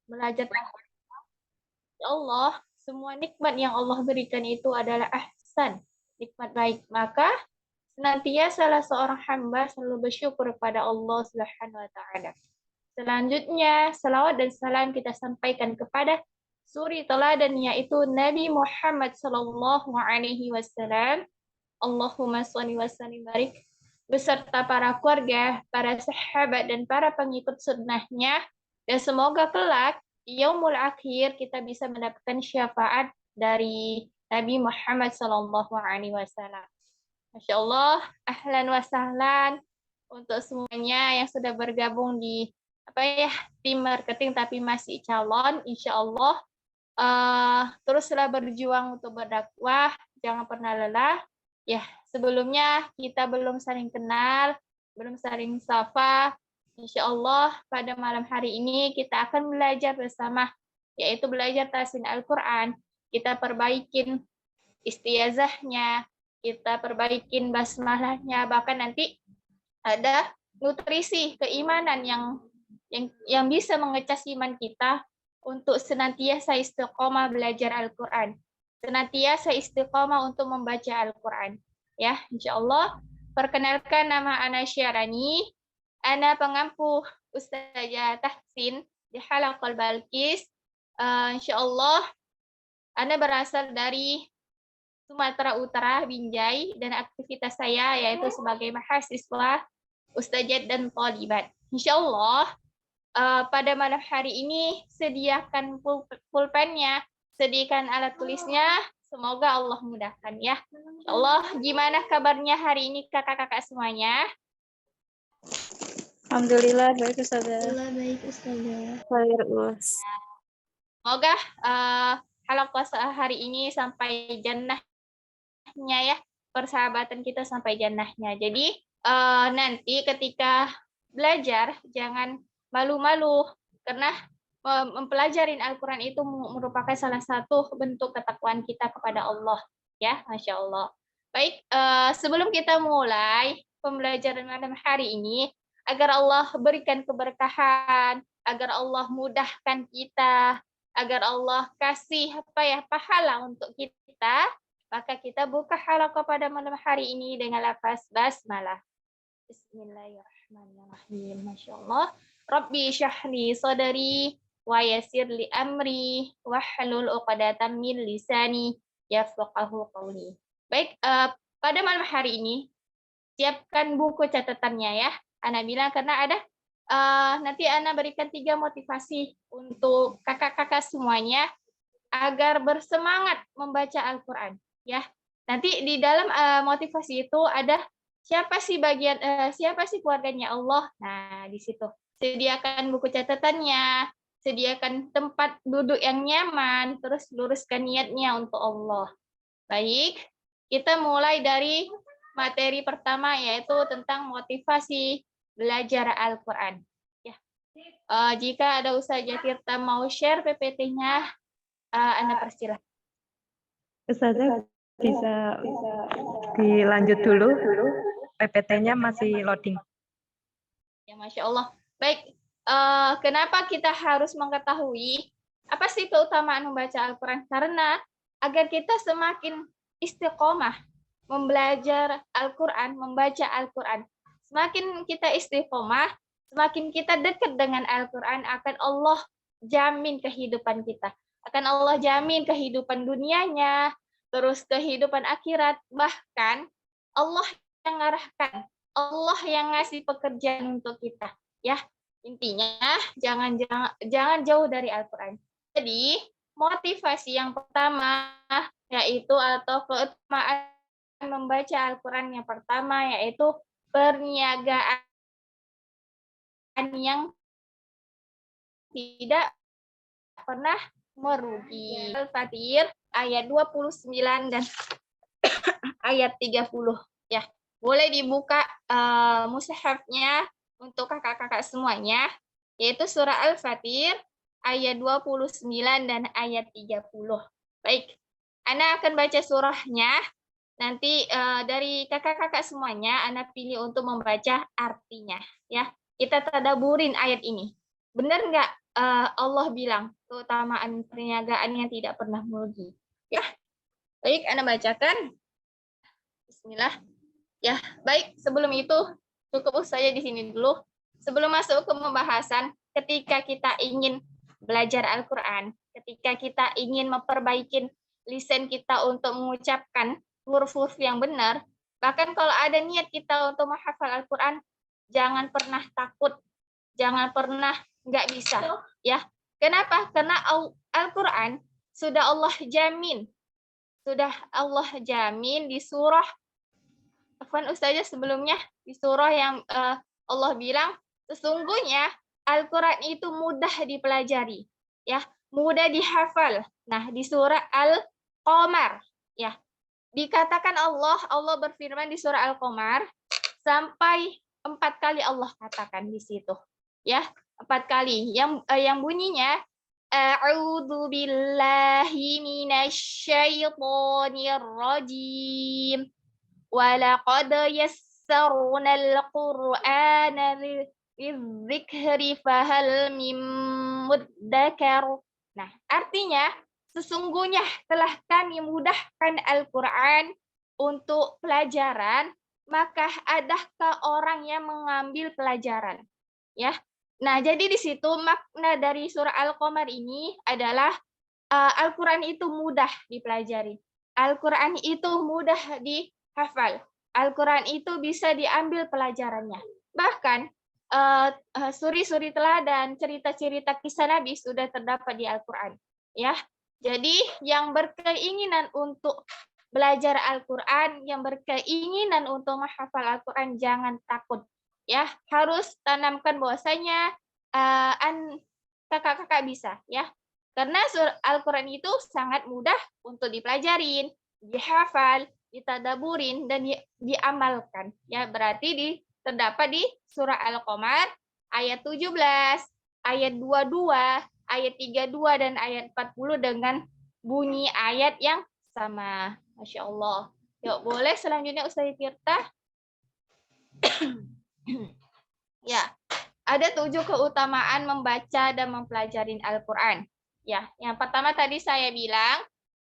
belajar ya Allah, semua nikmat yang Allah berikan itu adalah ahsan, nikmat baik. Maka senantiasa seorang hamba selalu bersyukur kepada Allah Subhanahu wa taala. Selanjutnya, salawat dan salam kita sampaikan kepada suri teladan yaitu Nabi Muhammad sallallahu alaihi wasallam. Allahumma shalli wa sallim barik beserta para keluarga, para sahabat dan para pengikut sunnahnya, dan semoga kelak di yaumul akhir kita bisa mendapatkan syafaat dari Nabi Muhammad sallallahu alaihi wasallam. Masya Allah, ahlan wa sahlan untuk semuanya yang sudah bergabung di tim marketing tapi masih calon, insya Allah teruslah berjuang untuk berdakwah, jangan pernah lelah. Ya, sebelumnya kita belum saling kenal, belum saling sapa. Insya Allah pada malam hari ini kita akan belajar bersama, yaitu belajar tahsin Al-Quran. Kita perbaikin istiazahnya, kita perbaikin basmalahnya, bahkan nanti ada nutrisi keimanan yang bisa mengecas iman kita untuk senantiasa istiqomah belajar Al-Quran, senantiasa istiqomah untuk membaca Al-Quran. Ya, insya Allah. Perkenalkan, nama Ana Syarani, Ana pengampu Ustazah Tahsin di Halaqal Balkis. Insya Allah, Ana berasal dari Sumatera Utara, Binjai, dan aktivitas saya yaitu sebagai mahasiswa, ustazat dan thalibat. Insya Allah, pada malam hari ini sediakan pulpennya, sediakan alat tulisnya, semoga Allah mudahkan ya. Insya Allah, gimana kabarnya hari ini kakak-kakak semuanya? Alhamdulillah baik Ustazah. Alhamdulillah baik Ustazah. Baik Us. Semoga halaqah hari ini sampai jannahnya ya, persahabatan kita sampai jannahnya. Jadi nanti ketika belajar jangan malu-malu, karena mempelajarin Al-Quran itu merupakan salah satu bentuk ketakwaan kita kepada Allah. Ya, Masya Allah. Baik, sebelum kita mulai pembelajaran malam hari ini, agar Allah berikan keberkahan, agar Allah mudahkan kita, agar Allah kasih pahala untuk kita, maka kita buka halaqah pada malam hari ini dengan lafaz basmalah. Bismillahirrahmanirrahim. Masya Allah. Rabbi syahli sadari wa yasir li amri wahlul 'uqdatam min lisani yafqahu qawli. Baik, pada malam hari ini siapkan buku catatannya ya. Ana bilang karena ada nanti Ana berikan 3 motivasi untuk kakak-kakak semuanya agar bersemangat membaca Al-Quran ya. Nanti di dalam motivasi itu ada siapa sih keluarganya Allah. Nah, di situ sediakan buku catatannya, sediakan tempat duduk yang nyaman, terus luruskan niatnya untuk Allah. Baik, kita mulai dari materi pertama yaitu tentang motivasi belajar Al-Quran. Ya. Jika ada Ustazah Tirta mau share PPT-nya, Anda persilahkan. Ustazah bisa dilanjut dulu. PPT-nya masih loading. Ya, Masya Allah. Baik, kenapa kita harus mengetahui apa sih keutamaan membaca Al-Quran? Karena agar kita semakin istiqomah membelajar Al-Quran, membaca Al-Quran. Semakin kita istiqomah, semakin kita dekat dengan Al-Quran, akan Allah jamin kehidupan kita. Akan Allah jamin kehidupan dunianya, terus kehidupan akhirat, bahkan Allah yang mengarahkan, Allah yang ngasih pekerjaan untuk kita. Ya, intinya jangan jauh dari Al-Quran. Jadi, motivasi yang pertama yaitu atau keutamaan membaca Al-Quran yang pertama yaitu perniagaan yang tidak pernah merugi. Al-Fatir ayat 29 dan ayat 30 ya. Boleh dibuka mushafnya untuk kakak-kakak semuanya, yaitu surah Al-Fatir ayat 29 dan ayat 30. Baik, Ana akan baca surahnya. Nanti dari kakak-kakak semuanya, Ana pilih untuk membaca artinya. Ya, kita tadaburin ayat ini. Benar nggak Allah bilang keutamaan perniagaan yang tidak pernah merugi. Ya, baik, Anda bacakan. Bismillah. Ya, baik. Sebelum itu cukup saya di sini dulu. Sebelum masuk ke pembahasan, ketika kita ingin belajar Al-Quran, ketika kita ingin memperbaiki lisan kita untuk mengucapkan huruf-huruf yang benar, bahkan kalau ada niat kita untuk menghafal Al-Quran, jangan pernah takut, jangan pernah nggak bisa. Ya, kenapa? Karena Al-Quran sudah Allah jamin, di surah Afwan Ustazah sebelumnya di surah yang Allah bilang sesungguhnya Al-Qur'an itu mudah dipelajari, ya, mudah dihafal. Nah, di surah Al-Qamar, ya, dikatakan Allah berfirman di surah Al-Qamar sampai 4 kali Allah katakan di situ, ya, 4 kali. Yang bunyinya A'udzu billahi minasyaitonir rajim. وَلَقَدْ يَسَّرْنَا الْقُرْآنَ لِلذِّكْرِ فَهَلْ مِن مُّدَّكِرٍ. Nah, artinya sesungguhnya telah kami mudahkan Al-Qur'an untuk pelajaran, maka adakah orang yang mengambil pelajaran? Ya. Nah, jadi di situ makna dari surah Al-Qamar ini adalah Al-Qur'an itu mudah dipelajari. Al-Qur'an itu mudah dihafal. Al-Qur'an itu bisa diambil pelajarannya. Bahkan suri-suri teladan, cerita-cerita kisah Nabi sudah terdapat di Al-Qur'an. Ya. Jadi yang berkeinginan untuk belajar Al-Qur'an, yang berkeinginan untuk menghafal Al-Qur'an jangan takut. Ya, harus tanamkan bahwasanya kakak-kakak bisa, ya. Karena Al-Quran itu sangat mudah untuk dipelajarin, dihafal, ditadaburin, dan diamalkan. Ya, berarti terdapat di surah Al-Qamar ayat 17, ayat 22, ayat 32, dan ayat 40 dengan bunyi ayat yang sama. Masya Allah. Yuk, boleh selanjutnya Ustaz Tirta. Ya, ada 7 keutamaan membaca dan mempelajari Al-Quran. Ya, yang pertama tadi saya bilang,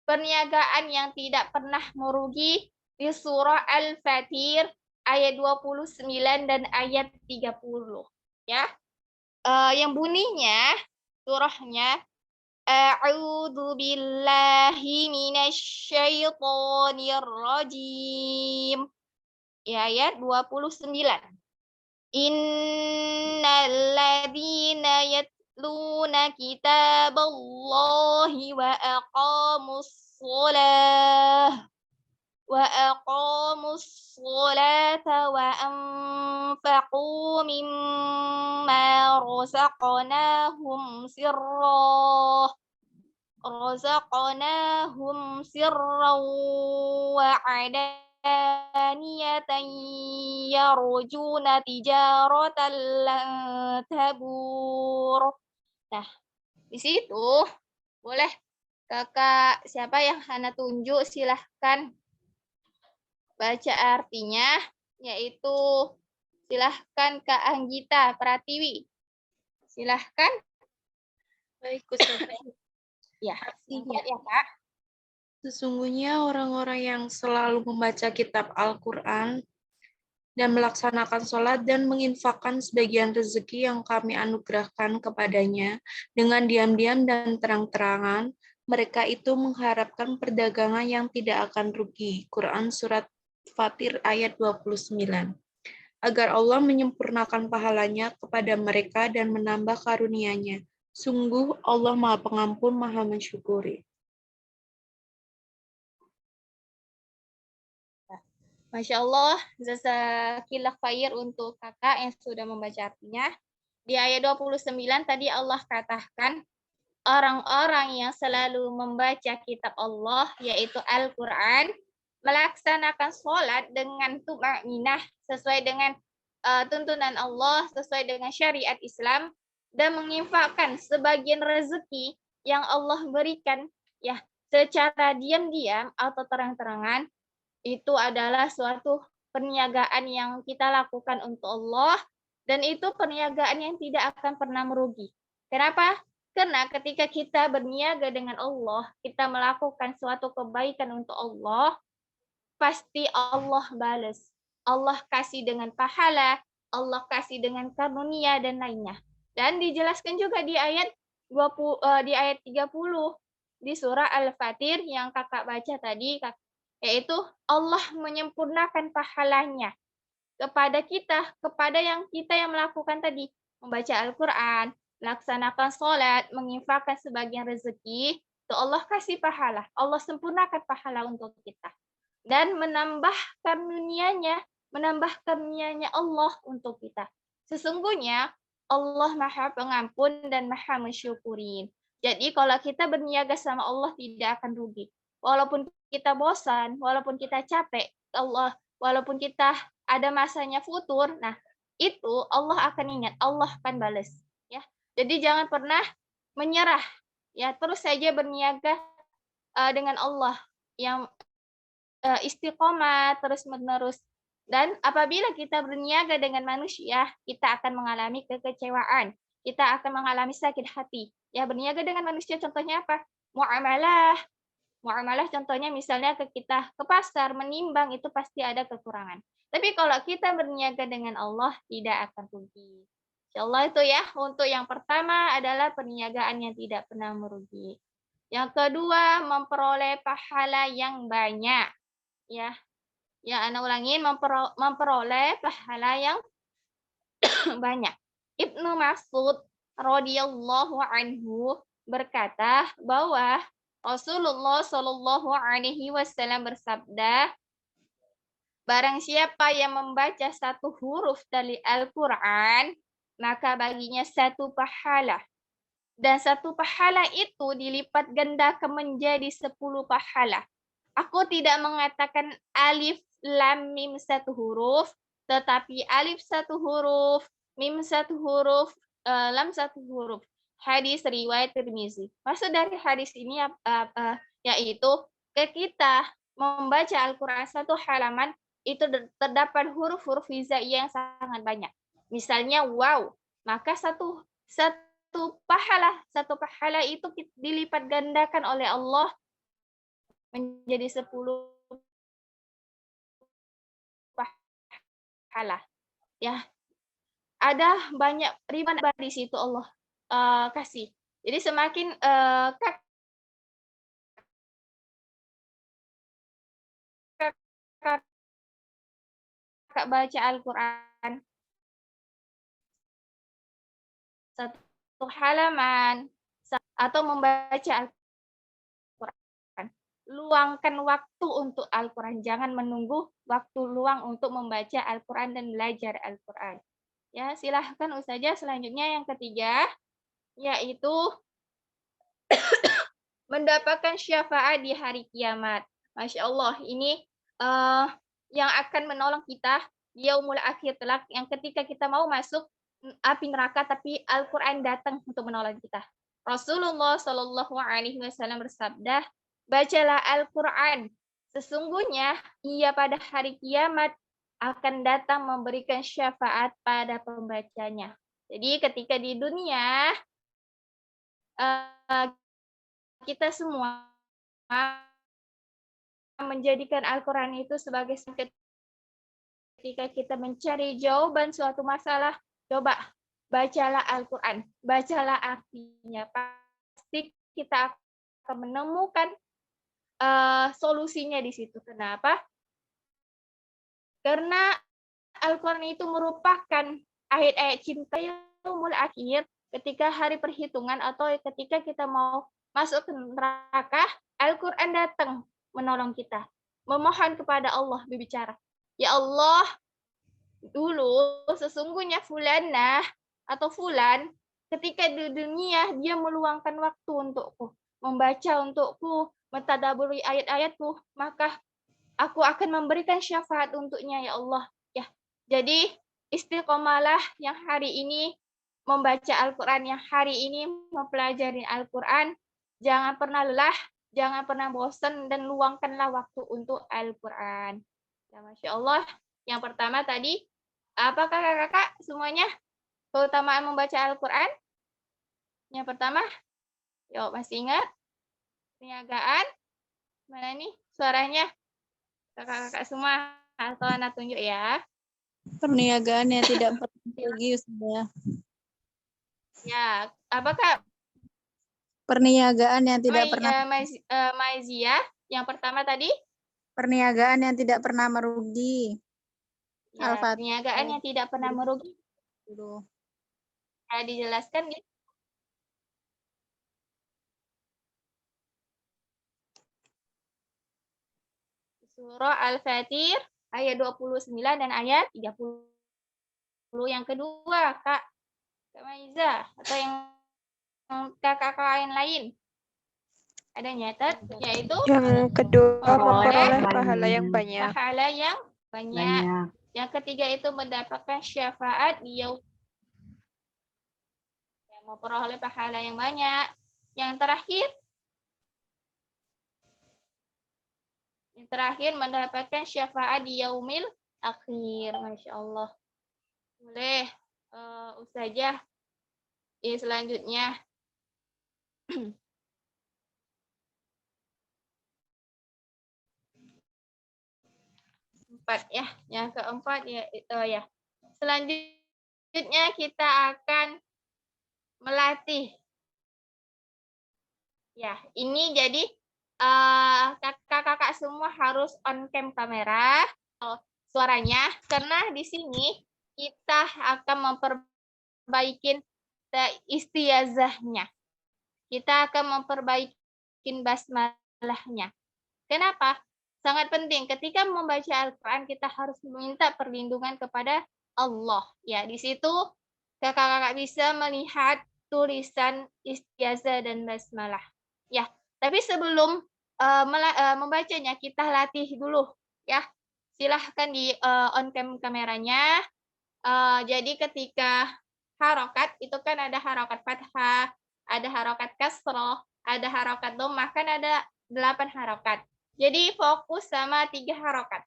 perniagaan yang tidak pernah merugi di surah Al-Fatir ayat 29 dan ayat 30. Ya. Yang bunyinya surahnya A'udzu billahi minasyaitonir rajim. Ya, ayat 29. Innal ladzina yatluna kitaballahi wa aqamus sholata wa anfaqu mimma razaqnahum sirran wa alaniyatan yarjuna tijaratan lan tabur. Nah, di situ boleh kakak siapa yang Hana tunjuk silahkan baca artinya, yaitu silahkan Kak Anggita Pratiwi. Silahkan. Baik, Ustazah. Ya, Artinya, ya Kak. sesungguhnya orang-orang yang selalu membaca kitab Al-Quran dan melaksanakan sholat dan menginfakkan sebagian rezeki yang kami anugerahkan kepadanya dengan diam-diam dan terang-terangan, mereka itu mengharapkan perdagangan yang tidak akan rugi. Quran Surat Fatir ayat 29. Agar Allah menyempurnakan pahalanya kepada mereka dan menambah karunia-Nya. Sungguh Allah Maha Pengampun, Maha Mensyukuri. Masya Allah, jazakillah khair untuk kakak yang sudah membaca artinya. Di ayat 29 tadi Allah katakan, orang-orang yang selalu membaca kitab Allah, yaitu Al-Quran, melaksanakan sholat dengan tumakninah sesuai dengan tuntunan Allah, sesuai dengan syariat Islam, dan menginfakkan sebagian rezeki yang Allah berikan, ya, secara diam-diam atau terang-terangan, itu adalah suatu perniagaan yang kita lakukan untuk Allah, dan itu perniagaan yang tidak akan pernah merugi. Kenapa? Karena ketika kita berniaga dengan Allah, kita melakukan suatu kebaikan untuk Allah, pasti Allah balas. Allah kasih dengan pahala, Allah kasih dengan karunia dan lainnya. Dan dijelaskan juga di ayat 20 di ayat 30 di surah Al-Fatir yang Kakak baca tadi, yaitu Allah menyempurnakan pahalanya kepada kita yang melakukan tadi, membaca Al-Qur'an, melaksanakan sholat, menginfakkan sebagian rezeki, itu Allah kasih pahala. Allah sempurnakan pahala untuk kita dan menambah karunia-Nya Allah untuk kita. Sesungguhnya Allah Maha Pengampun dan Maha Mensyukurin. Jadi kalau kita berniaga sama Allah tidak akan rugi. Walaupun kita bosan, walaupun kita capek, walaupun kita ada masanya futur, nah itu Allah akan ingat, Allah akan balas. Ya, jadi jangan pernah menyerah. Ya, terus saja berniaga dengan Allah yang istiqomah terus-menerus. Dan apabila kita berniaga dengan manusia, kita akan mengalami kekecewaan. Kita akan mengalami sakit hati. Ya, berniaga dengan manusia contohnya apa? Muamalah. Muamalah contohnya misalnya kita ke pasar menimbang itu pasti ada kekurangan. Tapi kalau kita berniaga dengan Allah tidak akan rugi. Insyaallah itu ya. Untuk yang pertama adalah perniagaan yang tidak pernah merugi. Yang kedua, memperoleh pahala yang banyak. Ya, ya Ana ulangin memperoleh pahala yang banyak. Ibnu Mas'ud radhiyallahu anhu berkata bahwa Rasulullah Shallallahu alaihi wasallam bersabda, barang siapa yang membaca satu huruf dari Al-Qur'an, maka baginya satu pahala. Dan satu pahala itu dilipat gandakan menjadi 10 pahala. Aku tidak mengatakan alif, lam, mim satu huruf, tetapi alif satu huruf, mim satu huruf, lam satu huruf. Hadis riwayat Tirmizi. Maksud dari hadis ini yaitu kita membaca Al-Quran satu halaman itu terdapat huruf-huruf hijaiyah yang sangat banyak. Misalnya wow, maka satu pahala itu dilipat gandakan oleh Allah menjadi 10 pahala. Ya, ada banyak ribuan di situ Allah kasih. Jadi semakin kakak baca Al-Quran satu halaman atau membaca Al-Quran, luangkan waktu untuk Al-Quran. Jangan menunggu waktu luang untuk membaca Al-Quran dan belajar Al-Quran. Ya, silahkan Ustazah. Selanjutnya yang ketiga, yaitu mendapatkan syafaat di hari kiamat. Masya Allah, ini yang akan menolong kita di yaumul akhir kelak, yang ketika kita mau masuk api neraka, tapi Al-Quran datang untuk menolong kita. Rasulullah Shallallahu Alaihi Wasallam bersabda, bacalah Al-Quran. Sesungguhnya ia pada hari kiamat akan datang memberikan syafaat pada pembacanya. Jadi ketika di dunia kita semua menjadikan Al-Quran itu sebagai ketika kita mencari jawaban suatu masalah, coba bacalah Al-Quran, bacalah artinya. Pasti kita akan menemukan solusinya di situ. Kenapa? Karena Al-Quran itu merupakan ayat-ayat cinta yaumul akhir, ketika hari perhitungan atau ketika kita mau masuk ke neraka, Al-Quran datang menolong kita. Memohon kepada Allah berbicara. Ya Allah, dulu sesungguhnya fulanah atau fulan ketika di dunia dia meluangkan waktu untukku, membaca untukku, mentadaburi ayat-ayatku, maka aku akan memberikan syafaat untuknya ya Allah. Ya. Jadi istiqomalah yang hari ini membaca Al-Quran, yang hari ini mempelajari Al-Quran. Jangan pernah lelah, jangan pernah bosan, dan luangkanlah waktu untuk Al-Quran. Ya, Masya Allah. Yang pertama tadi, apakah kakak-kakak semuanya keutamaan membaca Al-Quran? Yang pertama, yuk masih ingat? Perniagaan. Mana nih suaranya? Kakak-kakak semua atau anak tunjuk ya. Perniagaan yang tidak pernah merugi, Ustazah. Ya, apa Kak? Perniagaan yang tidak pernah Maizia, yang pertama tadi? perniagaan yang tidak pernah merugi. Ya, Al-Fatihah. perniagaan yang tidak pernah merugi. Dulu. Dijelaskan gitu. Surah Al-Fatir ayat 29 dan ayat 30. Yang kedua, Kak Maiza atau yang kakak-kakak yang lain. Ada nyatat yaitu Yang kedua memperoleh memperoleh pahala yang banyak. pahala yang banyak. Yang ketiga itu mendapatkan syafaat di yaum. Memperoleh pahala yang banyak. Yang terakhir mendapatkan syafaat di yaumil akhir. Masya Allah. Boleh Ustazah selanjutnya. Empat ya. Yang keempat ya. Selanjutnya kita akan melatih. Ya, ini jadi kakak-kakak semua harus on cam kamera suaranya karena di sini kita akan memperbaiki istiazahnya. Kita akan memperbaiki basmalahnya. Kenapa? Sangat penting ketika membaca Al-Qur'an kita harus meminta perlindungan kepada Allah. Ya, di situ kakak-kakak bisa melihat tulisan istiazah dan basmalah. Ya, tapi sebelum membacanya kita latih dulu ya. Silahkan di on cam kameranya. Jadi ketika harokat itu kan ada harokat fathah, ada harokat kasroh, ada harokat dhammah, kan ada 8 harokat. Jadi fokus sama 3 harokat.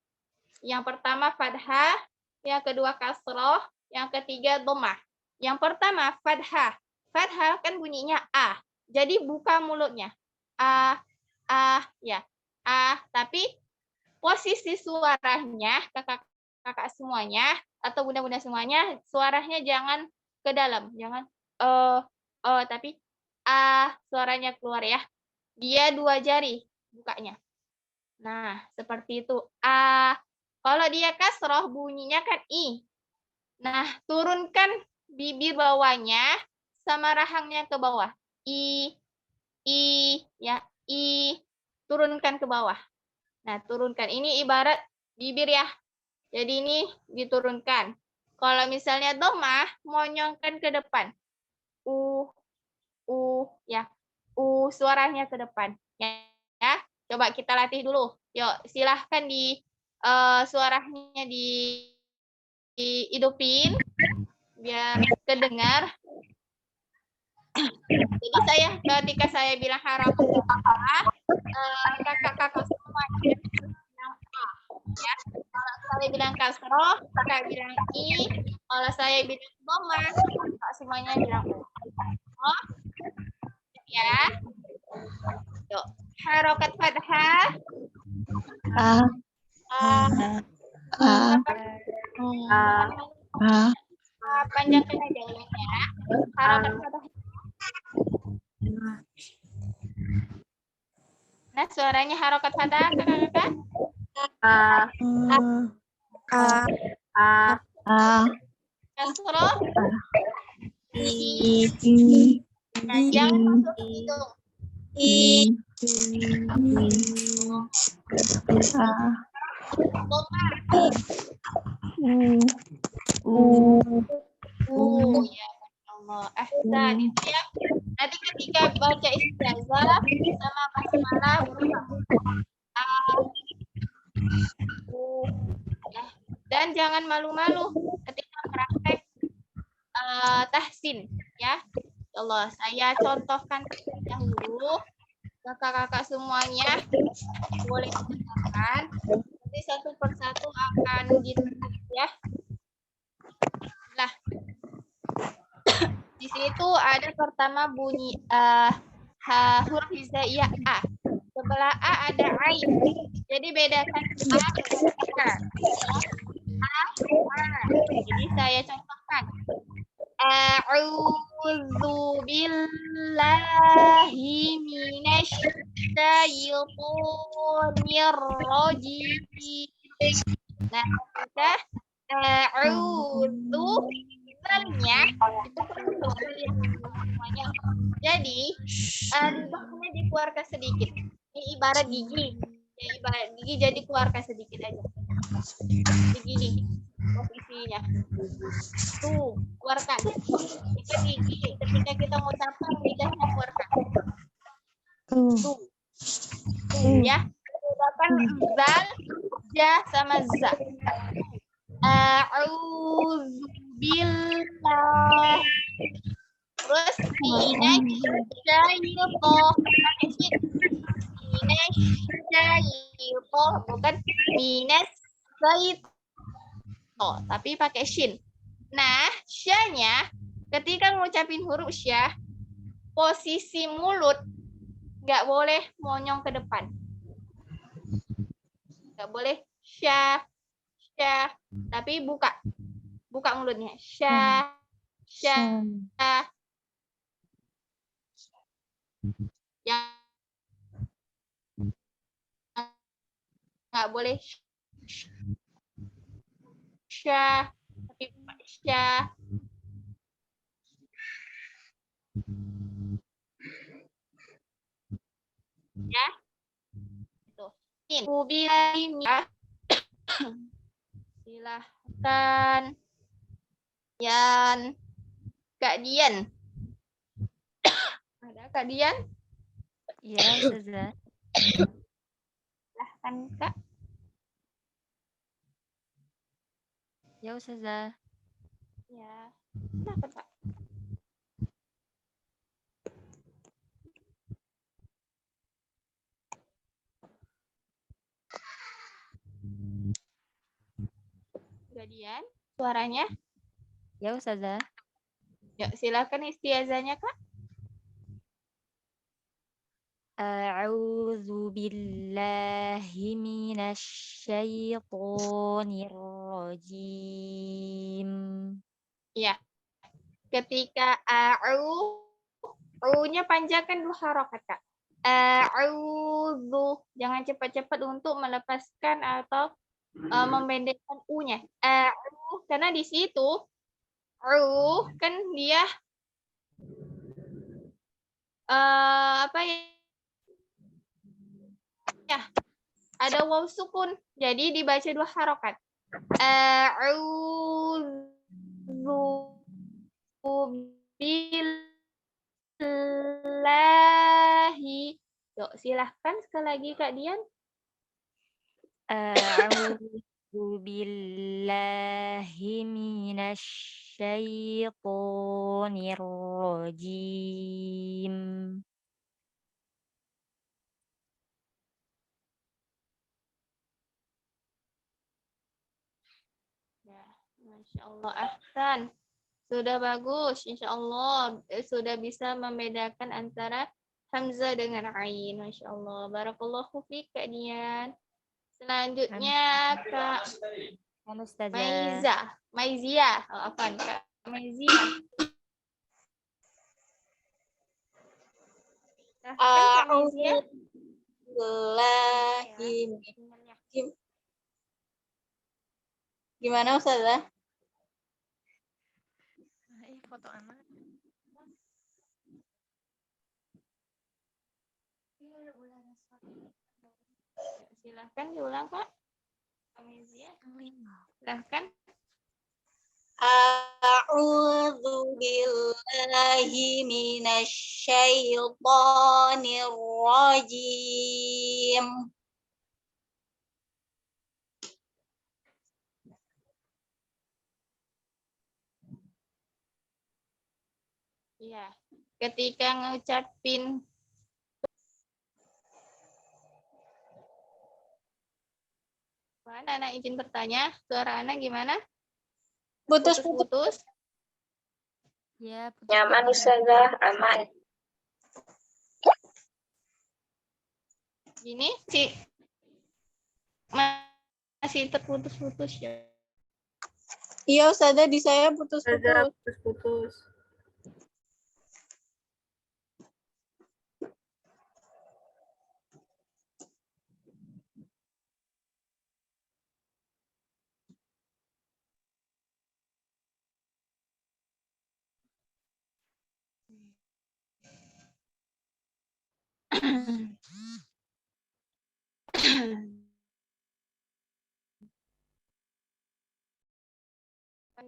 Yang pertama fathah, yang kedua kasroh, yang ketiga dhammah. Yang pertama fathah. Fathah kan bunyinya A. Jadi buka mulutnya. Ya. Tapi posisi suaranya kakak semuanya atau bunda-bunda semuanya suaranya jangan ke dalam, jangan tapi suaranya keluar ya. Dia 2 jari bukanya. Nah, seperti itu. Kalau dia kasroh bunyinya kan I. Nah, turunkan bibir bawahnya sama rahangnya ke bawah. I ya, I turunkan ke bawah. Nah, turunkan. Ini ibarat bibir ya. Jadi ini diturunkan. Kalau misalnya dhammah, monyongkan ke depan. Ya. Suaranya ke depan. Ya. Coba kita latih dulu. Yuk, silahkan di suaranya dihidupin biar kedengar. Jadi ketika saya bilang harapan kakak-kakak semua bilang A. Ya. Kalau saya bilang kasroh, kakak bilang I. Kalau saya bilang dhammah, kakak semuanya bilang U. Oh, ya. Yuk. Harokat fathah. Panjangkan aja ulangnya. Harokat fathah. Nah, suaranya harokat fathah, kakak-kakak. Kasroh. Jangan masuk ke hidung. Ya Allah. Ahsan itu ya. Nanti ketika baca istiazah sama basmalah dan jangan malu-malu ketika praktek tahsin ya. Allah, saya contohkan terlebih dahulu. Kakak-kakak semuanya boleh dengarkan. Nanti satu persatu akan gitu ya. Nah, di situ ada pertama bunyi huruf hijaiyah A. Sebelah A ada ain. Jadi bedakan A dengan A. Jadi saya contohkan. A'udzu billahi minasyaitonir rajim. Nah, ketika a'udzu sebenarnya itu perlu ya semuanya. Jadi, lidahnya dikeluarkan sedikit. Ini ibarat gigi. Ya, ibarat gigi jadi keluarkan sedikit aja. Begini posisinya. Tuh, keluarkan. Ikat gigi. Ketika kita mau tampar, lidahnya keluarkan. Tuh. Tuh ya. Bedakan zal, ja sama za. A'udzu billah. Terus minasyaitonir pakai shin. Minasyaitonir bukan minasyaitonir, tapi pakai shin. Nah, syanya ketika ngucapin huruf syah, posisi mulut nggak boleh monyong ke depan. Nggak boleh syah, syah, tapi buka mulutnya. Syah, syah. Yang nggak boleh syah, tapi syah. Ya, itu. Ubilainya, silahkan. Yan, Kak Dian. Ada Kak Dian? Ya, Ustazah. Silahkan Kak. Ya, Ustazah. Ya, silahkan Kak. Kak Dian, suaranya? Ya, Ustazah. Yuk, silakan istiazahnya Kak. A'udzu billahi minasyaitonir rajim. Ya, ketika u-nya panjangkan 2 harokat Kak. A'udzu, jangan cepat-cepat untuk melepaskan atau membendekkan u-nya. Karena di situ kan dia apa ya? Ada waw sukun. Jadi dibaca 2 harokat. A'udzu billahi. Yuk, silahkan sekali lagi Kak Dian. A'udzu billahi minasyaitonir rajim. Ya, Masya Allah, ahsan. Sudah bagus, Insya Allah. Sudah bisa membedakan antara Hamzah dengan Ain. Masya Allah. Barakallahu fiik, Kak Dian. Selanjutnya, Kak Ustazah. Maiza. Maizia. Oh, apaan, Kak Maizia? Kak Maizia. Gimana Ustazah? Foto anak. Silahkan diulang, Kak. Maizia. Silahkan. A'udzu billahi minasyaitonir rajim. Iya. Ketika ngucapin Anak izin bertanya, suara Anak gimana? Putus-putus. Putus. Ya, Nyaman putus-putus. Ustazah, aman. Gini sih masih terputus-putus ya. Iya Ustazah, di saya Ustazah, putus-putus. putus-putus.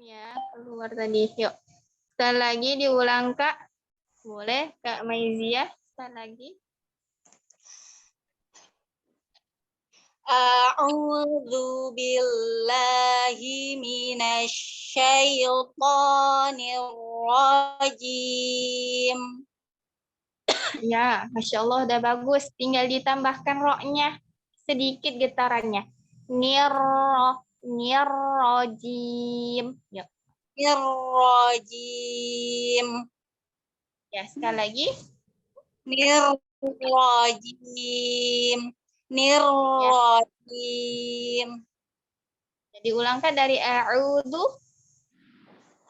Ya, keluar tadi. Yuk. Sekali lagi diulang, Kak. Boleh, Kak Maizia. Sekali lagi. A'udzu billahi minasyaitonir rajim. Ya, Masya Allah udah bagus. Tinggal ditambahkan roknya. Sedikit getarannya. Nirrojim. Yuk. Nirrajim. Ya, sekali lagi. Nirrajim. Nirrajim. Jadi ulangkan dari a'udzu.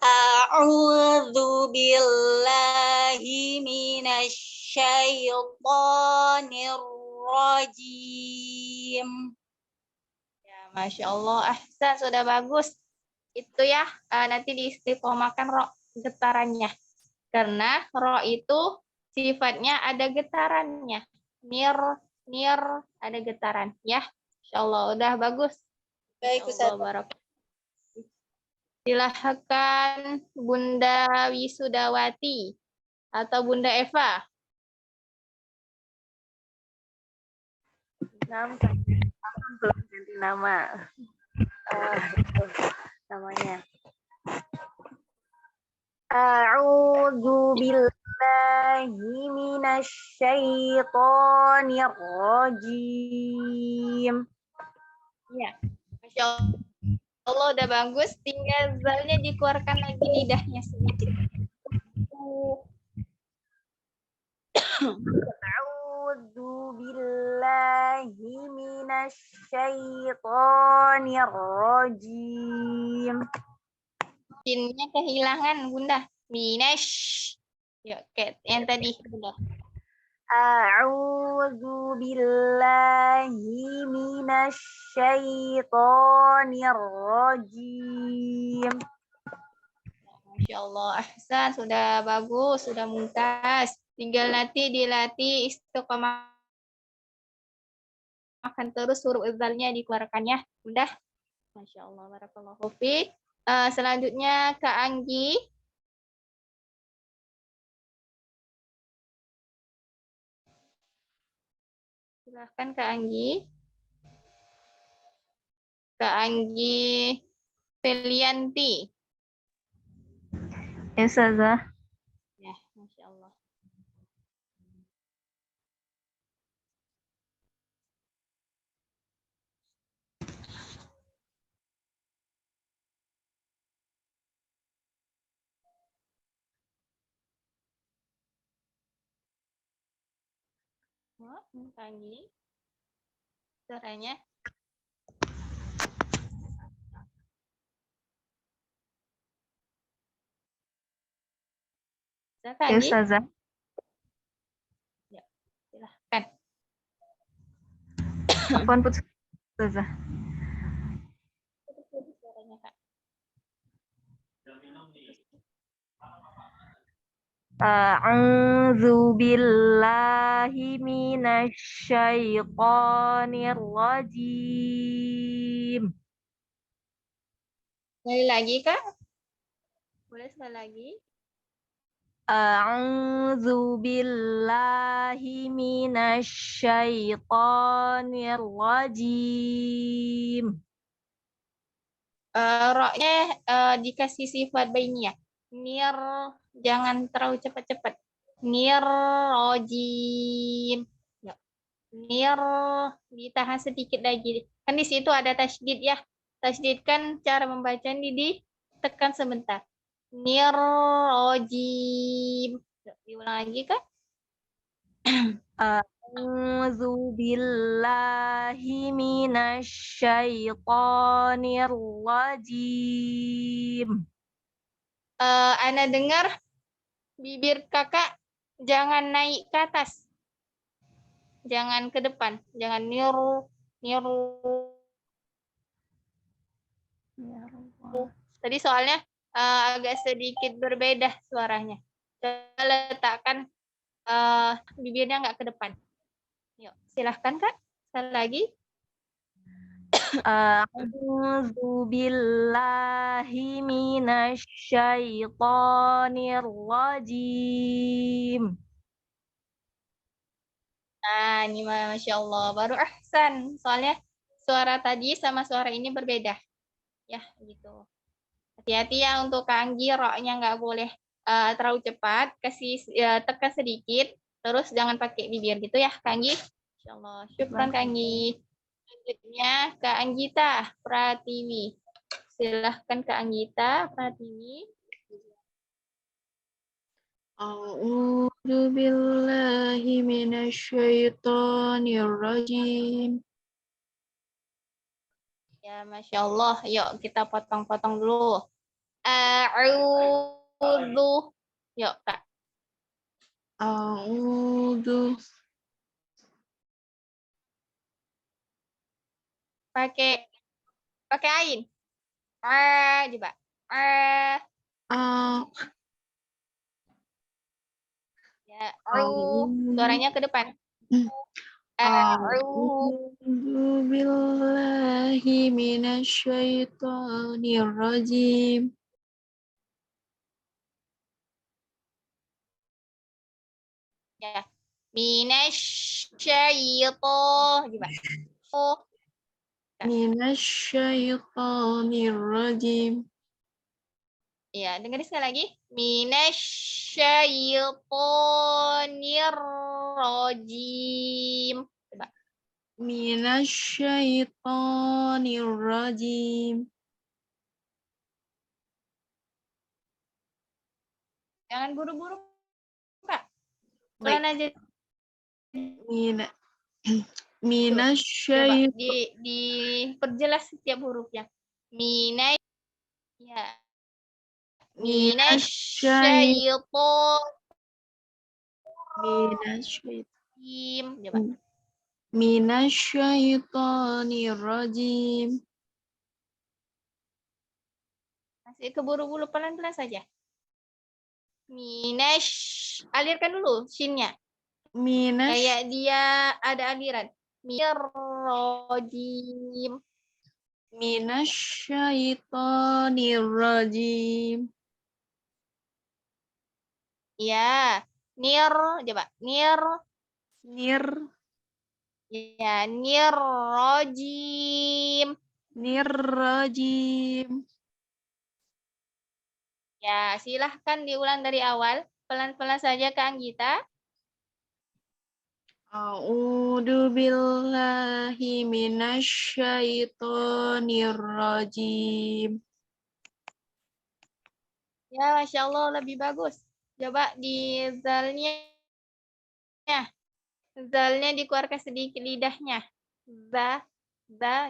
A'udzu billahi minasyaitonir rajim. Ya, Masya Allah. Ahsan, sudah bagus. Itu ya, nanti diistiqomahkan ro getarannya. Karena ro itu sifatnya ada getarannya. Nir, ada getaran. Ya, Insya Allah udah bagus. Baik, Insya Allah, Ustaz. Silahkan Bunda Wisudawati atau Bunda Eva. Belum ganti nama. Itu namanya. A'udzu billahi minasyaitonir rajim. Ya, Masya Allah udah bagus. Tinggal zalnya dikeluarkan lagi lidahnya sedikit. A'udzu billahi minasyaitonir rajim. Jinnya kehilangan, Bunda. Minash. Yuk, Kat. Yang tadi, Bunda. A'udzu billahi minasyaitonir rajim. Masya Allah, ahsan, sudah bagus, sudah mumtaz. Tinggal nanti dilatih istiqomah akan terus huruf izalnya dikeluarkannya, Bunda. Masya Allah, barakallahu fiik. Selanjutnya Kak Anggi. Silahkan Kak Anggi. Kak Anggi Felianti. Ya, Ustazah. Ya, Masya Allah. Wah, Kak Anggi. Suaranya. Kak Ya, Anggi. Ustazah. Ya, silahkan. Apaan putus, Ustazah? Suaranya, Kak. A'udzu billahi minasyaitonir rajim. Sekali lagi, Kak. Boleh sekali lagi? A'udzu billahi minasyaitonir rajim. Roknya dikasih sifat bainiyah. Nir, jangan terlalu cepat-cepat. Nir rojim. Ya. Nir, ditahan sedikit lagi. Kan di situ ada tasydid ya. Tasydid kan cara membaca ini ditekan sebentar. Nirrojim. Diulang lagi kan? A'udzu billahi minasyaitonir rajim. Ana dengar bibir kakak jangan naik ke atas. Jangan ke depan. Jangan niru. Tadi soalnya agak sedikit berbeda suaranya. Coba letakkan bibirnya nggak ke depan. Yuk, silahkan Kak. Sekali lagi. A'udzu billahi minasyaitonir rajim. Nah, ini Masya Allah. Baru ahsan. Soalnya suara tadi sama suara ini berbeda. Ya, gitu. Hati-hati ya untuk Kak Anggi, roknya nggak boleh terlalu cepat. Kasih tekan sedikit. Terus jangan pakai bibir gitu ya, Kak Anggi. Insya Allah. Syukran Kak Anggi. Selanjutnya Kak Anggita Pratiwi. Silahkan Kak Anggita Pratiwi. A'udzu billahi minasyaitonir rajim. Ya, Masya Allah. Yuk kita potong-potong dulu. A'udzu. Yuk Kak. A'udzu Pakai ain. Coba. a- Ya, a'udzu suaranya ke depan. A'udzu billahi minasyaitonir rajim. Ya. Minasyaiton. Coba. Oh, Minasyaitonir rajim. ya, dengar sekali lagi. Minasyaitonir rajim. Coba. Minasyaitonir rajim. Jangan buru-buru, Kak. Baik. Pelan aja. Mina Coba Minasyaitonir diperjelas setiap hurufnya. Minay ya. Minasyaiton coba. Minasyaitonir rajim. Masih keburu-buru, pelan-pelan saja. Alirkan dulu shinnya. Kayak dia ada aliran. Mirrojim. Minasyaitonir rajim. Ya, coba. Ya, nirrojim. Nirrajim. Ya, silahkan diulang dari awal. Pelan-pelan saja Kak Anggita. A'udzu billahi minasyaitonir rajim. Ya, Masya Allah lebih bagus. Coba di zalnya. Zalnya dikeluarkan sedikit lidahnya. Coba. Za.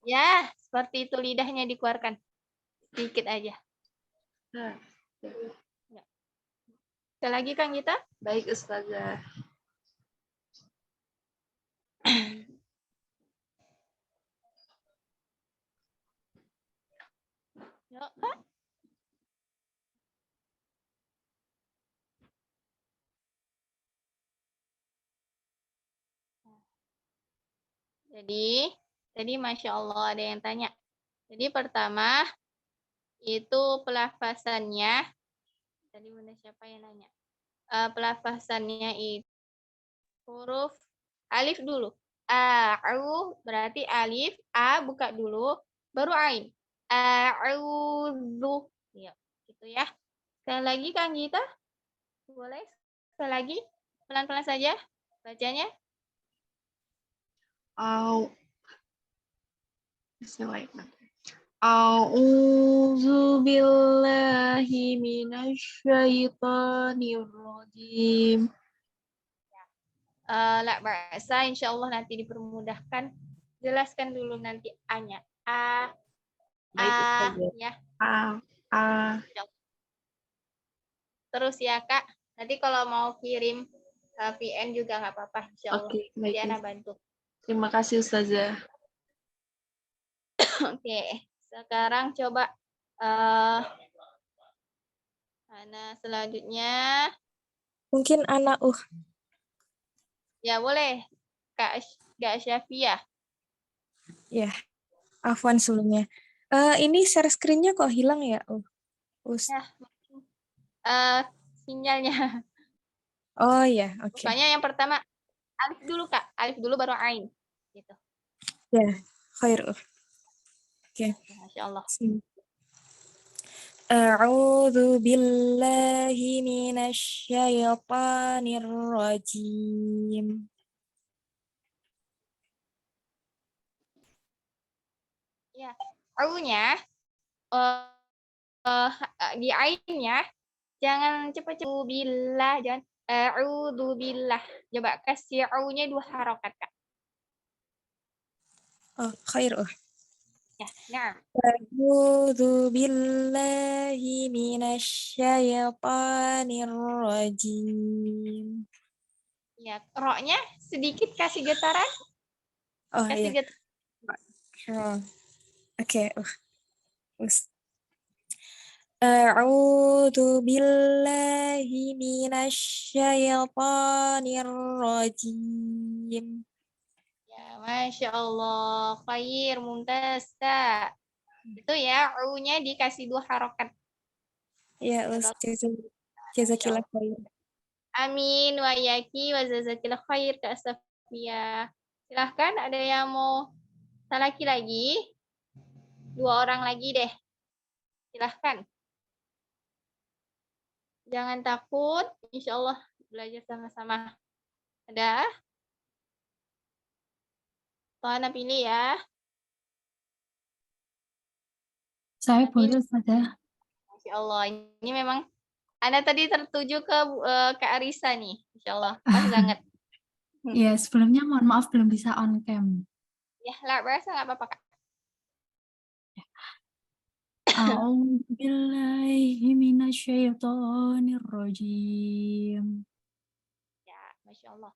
Ya, seperti itu lidahnya dikeluarkan. Sedikit aja. Za. Sekali lagi Kang Gita. Baik Ustazah. Yuk, Kak. Jadi Masya Allah ada yang tanya. Jadi pertama itu pelafasannya. Tadi Bunda siapa yang nanya? Pelafasannya itu huruf alif dulu. A'u berarti alif, a buka dulu, baru ain. A'udzu. Ya, gitu ya. Sekali lagi Kang Gita. Boleh? Sekali lagi. Pelan-pelan saja bacanya. A'udzu billahi minasyaitonir rajim. La bahasa insya Allah nanti dipermudahkan. Jelaskan dulu nanti A-nya. Baik, Ustazah. Ya. A. Terus ya Kak, nanti kalau mau kirim VN juga nggak apa-apa, insya Allah. Oke, baik. Nanti Ana bantu. Terima kasih, Ustazah. Oke, sekarang coba Ana selanjutnya. Mungkin anak Ya boleh, Kak Syafia. ya, afwan sebelumnya. Ini share screen-nya kok hilang ya? Ya, sinyalnya. Oh ya, oke. Pokoknya yang pertama alif dulu Kak, alif dulu baru ain. Gitu. Ya, khair. Oke. Masya Allah. A'udzu billahi minasyaitonir rajim. Ya, au-nya di ainnya jangan cepat-cepat billah, jangan a'udzu billah. Coba kasih au-nya 2 harokat Kak. Oh, khair. Ya, nah. A'udzu billahi minasyaitonir rajim. Ya, ro-nya sedikit kasih getaran. Oh Kasih iya. getaran. Oke. A'udzu billahi minasyaitonir rajim. Ya, Masya Allah. Khair, mumtaz, Kak. Itu ya, u-nya dikasih 2 harokat. Ya, jazakillah khair. Amin, wa yaki, wa jazakillah khair, Kak Safia. Silahkan, ada yang mau lagi? 2 orang lagi deh. Silahkan. Jangan takut, insya Allah belajar sama-sama. Ada? Tuhan pilih ya. Saya boleh, Ustazah. Masya Allah, ini memang Anda tadi tertuju ke Kak Arisa nih. Insya Allah, pas banget. Iya, sebelumnya mohon maaf belum bisa on cam. Ya, lah, berasa nggak apa-apa, Kak. A'udzu billahi minasyaitonir rajim. Ya, Masya Allah.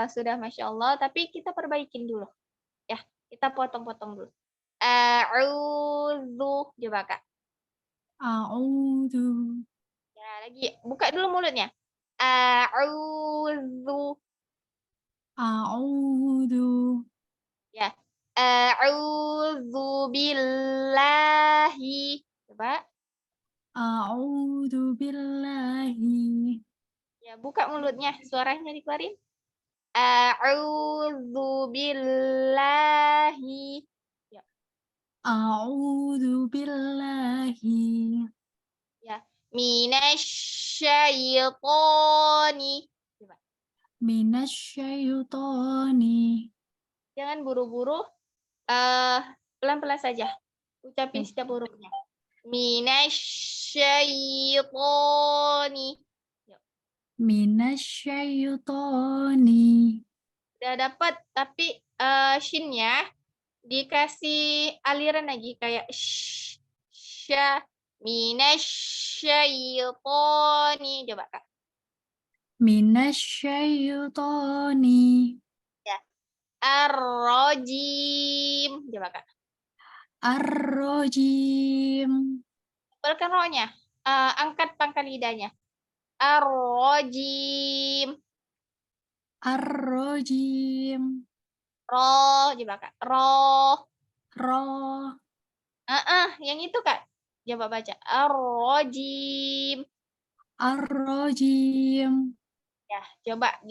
Sudah Masya Allah, tapi kita perbaikin dulu. Ya, kita potong-potong dulu. A'udzu, coba Kak. A'udzu. Ya, lagi. Buka dulu mulutnya. A'udzu. A'udzu. Ya. A'udzu billahi. Coba. A'udzu billahi. Ya, buka mulutnya. Suaranya dikeluarin. A'udzu billahi. Ya. A'udzu billahi. Ya. Minasyaitoni. Coba. Minasyaitoni. Jangan buru-buru. Pelan-pelan saja. Ucapin setiap hurufnya. Minasyaitoni. Minasyaitoni. Udah dapat, tapi shinnya dikasih aliran lagi kayak sya. Minasyaitoni. Coba Kak. Minasyaitoni. Ya. Ar-rajim. Coba Kak. Ar-rajim. Tebalkan ro-nya. Angkat pangkal lidahnya. Ar-rajim. Ar-rajim. Ro. Coba Kak. Ro. Ro. Yang itu Kak. Coba baca. Ar-rajim. Ar-rajim. Ya, coba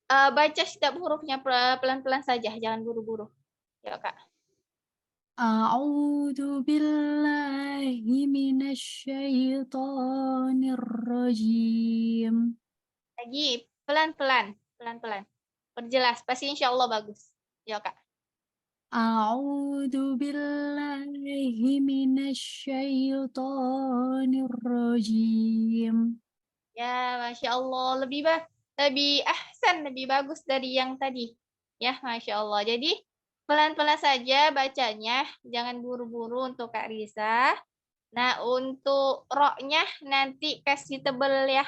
baca setiap hurufnya pelan-pelan saja, jangan buru-buru. Ya, Kak. A'udzu billahi minasyaitonir rajim. Lagi pelan-pelan, pelan-pelan. Perjelas, pasti insya Allah bagus. Ya, Kak. A'udzu billahi minasyaitonir rajim. Ya, Masya Allah. Lebih ahsan, lebih bagus dari yang tadi. Ya, Masya Allah. Jadi, pelan-pelan saja bacanya. Jangan buru-buru untuk Kak Risa. Nah, untuk ro-nya nanti kasih tebel ya.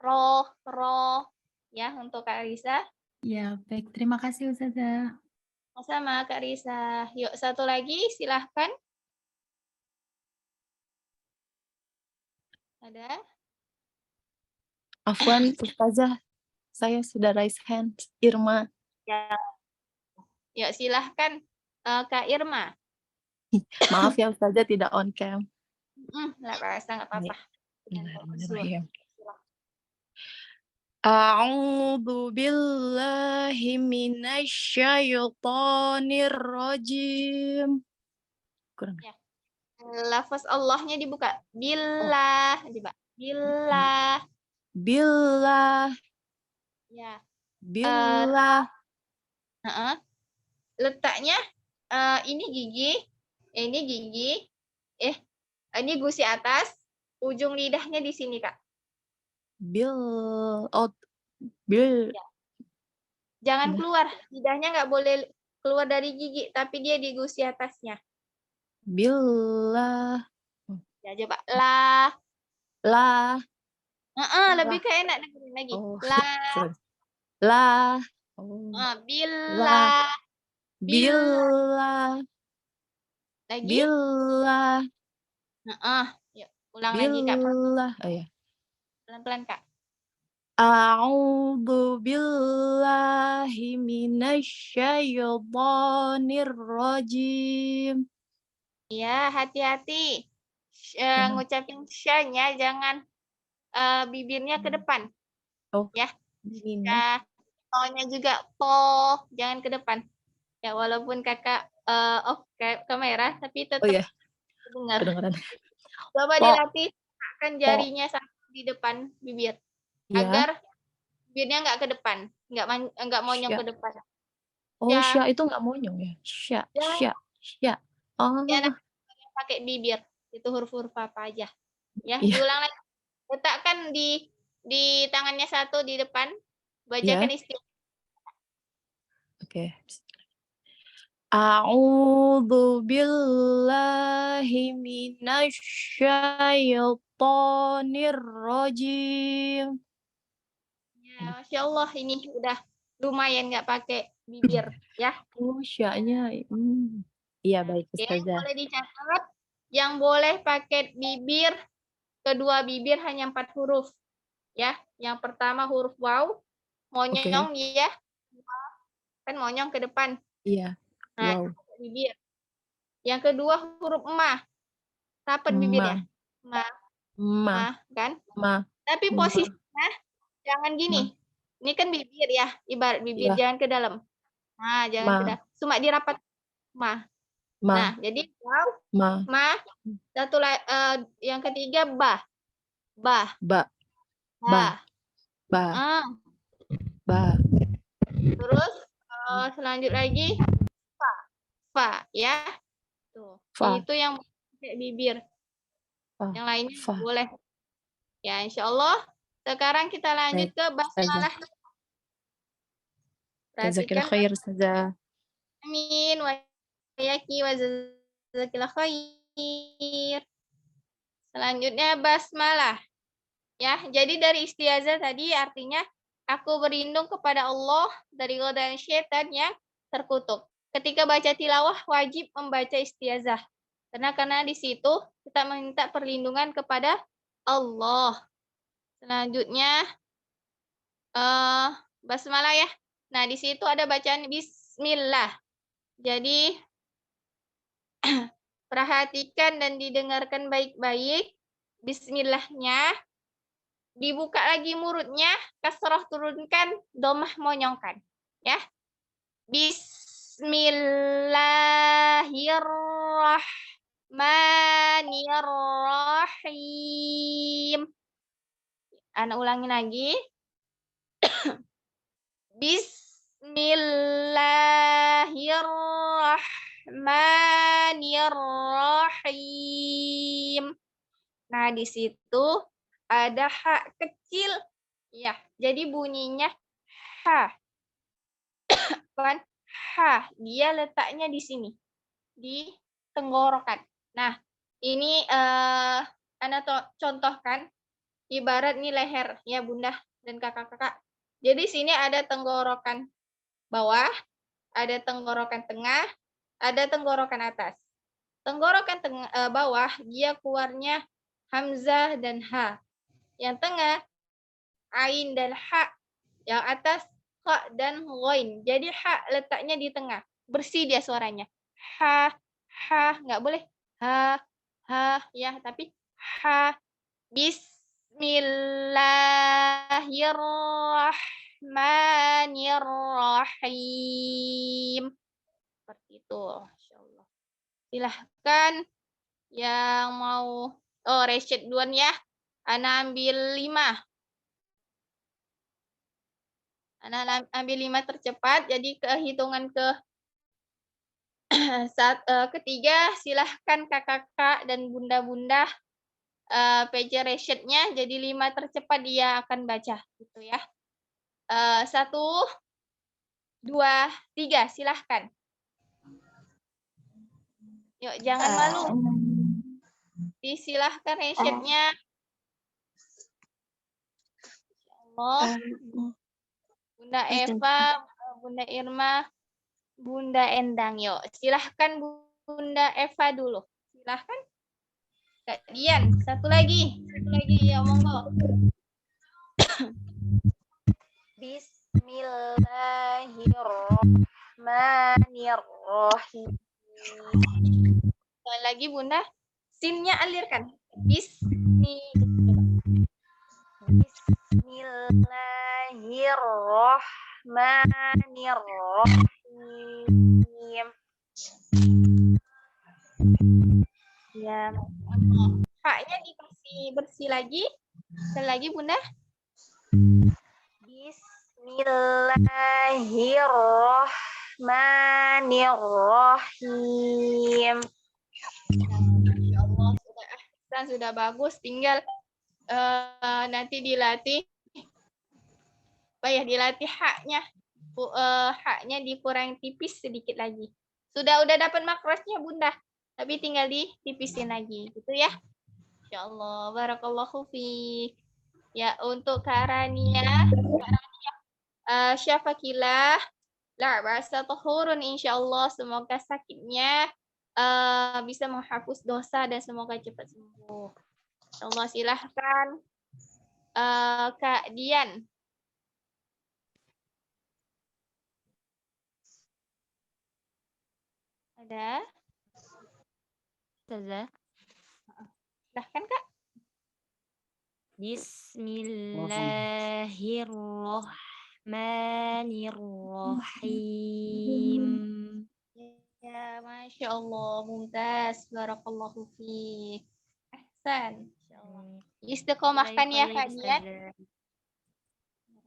Roh, roh. Ya, untuk Kak Risa. Ya, baik. Terima kasih Ustazah. Sama Kak Risa. Yuk, satu lagi silahkan. Ada? Afwan, Ustazah, saya sudah raise hand. Irma. Ya. Yuk, silahkan Kak Irma. Maaf ya Ustazah, tidak on cam. Nggak apa-apa. Bismillahirrahmanirrahim. A'udzu billahi minasyaitonir rajim. Kurang. Ya. Lafaz Allahnya dibuka. Billah. Coba. Billah. Billah. Ya. Billah. Letaknya ini gigi. Ini gigi. Ini gusi atas. Ujung lidahnya di sini, Kak. Bil. Bil. Ya. Jangan keluar. Lidahnya nggak boleh keluar dari gigi, tapi dia di gusi atasnya. Billah. Ya, coba. Lah. Lah. Lebih kayak enak dengerin lagi. Oh. Lah. Lah. Oh. Billah. Billah. Lagi. Billah. Yuk, ulang lagi, Kak. Billah. Oh ya. Pelan-pelan, Kak. A'udzu billahi minasyaitonir rajim. Ya, hati-hati. Ngucapin sya-nya jangan bibirnya ke depan. Oh. Ya. To-nya juga to, jangan ke depan. Ya, walaupun Kakak off kamera, tapi tetap dengar. Kedengaran. Coba dilatih, kan jarinya sampai di depan bibir. Agar bibirnya nggak ke depan, nggak monyong ke depan. Oh, sya itu nggak monyong ya? Sya. Oh. Ya, pakai bibir. Itu huruf-huruf apa aja. Ya, diulang lagi. Letakkan di tangannya satu di depan. Bacakan istilah. Oke. A'udzu billahi minasyaitonir rajim. Ya, Masya Allah, ini udah lumayan nggak pakai bibir, ya. Oh, sya-nya. Iya, baik, Ustazah. Boleh dicatat, yang boleh pakai bibir, kedua bibir hanya 4 huruf. Ya, yang pertama huruf waw, monyong ya. Kan monyong ke depan. Iya. Nah, bibir. Yang kedua huruf ma. Rapat bibirnya. Ma, kan? Tapi posisinya jangan gini. Ini kan bibir ya, ibarat bibir, jangan ke dalam. Nah, jangan ke dalam. Cuma dirapat ma. Nah, jadi waw, ma. Satu yang ketiga ba. Terus selanjut lagi fa ya. Tuh. Itu yang pakai bibir. Yang lainnya boleh. Ya, insyaallah. Sekarang kita lanjut ke basmalah. Jazakillah khair, Ustazah. Amin wa yaki wa jazakillah khair. Selanjutnya basmalah. Ya, jadi dari istiazah tadi artinya aku berlindung kepada Allah dari godaan syaitan yang terkutuk. Ketika baca tilawah wajib membaca istiazah. Karena di situ kita meminta perlindungan kepada Allah. Selanjutnya basmalah ya. Nah, di situ ada bacaan bismillah. Jadi perhatikan dan didengarkan baik-baik bismillahnya. Dibuka lagi mulutnya, kasroh turunkan, domah monyongkan. Ya. Bismillahirrahmanirrahim. Ana ulangi lagi. Bismillahirrahmanirrahim. Nah, di situ ada ha kecil. Ya, jadi bunyinya ha. Kan? Ha, dia letaknya di sini. Di tenggorokan. Nah, ini Anda contohkan ibarat nih leher ya Bunda dan kakak-kakak. Jadi sini ada tenggorokan bawah, ada tenggorokan tengah, ada tenggorokan atas. Tenggorokan bawah dia keluarnya hamzah dan ha. Yang tengah ain dan ha. Yang atas kha dan ghain. Jadi ha letaknya di tengah. Bersih dia suaranya. Ha, nggak boleh ha, ya, tapi ha. Bismillahirrahmanirrahim. Seperti itu, insyaallah. Silahkan yang mau reset duluan ya. Ana ambil 5. Ana ambil 5 tercepat, jadi kehitungan ketiga silahkan kakak-kakak dan bunda-bunda PJ resetnya jadi 5 tercepat dia akan baca gitu ya. 1, 2, 3 silahkan. Yuk jangan malu. Disilahkan resetnya. Allah. Bunda Eva, Bunda Irma, Bunda Endang. Yuk silahkan Bunda Eva dulu. Silahkan. Kak Dian, satu lagi ya monggo. Bismillahirrahmanirrahim. Sekali lagi Bunda, sinnya alirkan. Bismillahirrahmanirrahim. Ya. Haknya dikasih bersih lagi. Sekali lagi Bunda. Bismillahirrahmanirrahim. Insya Allah sudah bagus. Tinggal nanti dilatih. Dilatih haknya. Haknya dikurang tipis sedikit lagi. Udah dapat makrosnya Bunda. Tapi tinggal ditipisin lagi. Gitu ya. Insya Allah. Barakallahu fiik. Ya, untuk Karania, Syafakilah, la ba'sa tahurun insyaallah, semoga sakitnya bisa menghapus dosa dan semoga cepat sembuh. Insyaallah silahkan Kak Dian. Ada? Ustazah. Silahkan Kak. Bismillahirrahmanirrahim. Ya, Masya Allah, mumtaz, barakallahu fiik. Ahsan, insyaallah. Istiqomahkan ya Kak Dian.